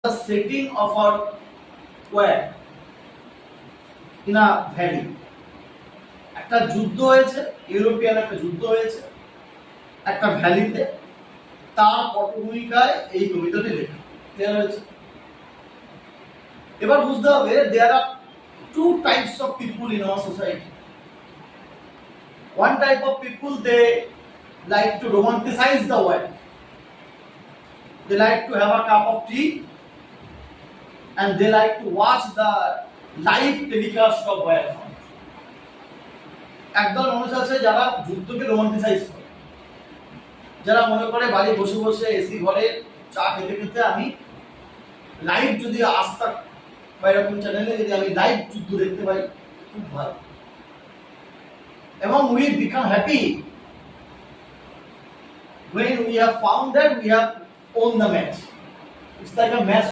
the setting of our square in a valley. একটা যুদ্ধ হয়েছে, ইউরোপিয়ান একটা যুদ্ধ হয়েছে একটা ভ্যালিতে, তার পটভূমিকায় এই কবিতাটি লেখা। ক্লিয়ার হয়েছে? এবার বুঝতে হবে there are two types of people in our society. One type of people, they like to romanticize the world. They like to have a cup of tea and they like to watch the live telecast of war. একদল মানুষ আছে যারা যুদ্ধকে romanticise করে, যারা মনে করে বাড়ি বসে বসে এসি ঘরে চা খেতে খেতে আমি লাইভ যদি আস্থা বা এরকম চ্যানেলে যদি আমি লাইভ যুদ্ধ দেখতে পাই খুব ভালো, এবং we become happy when we have found that we have won the match. It's like a match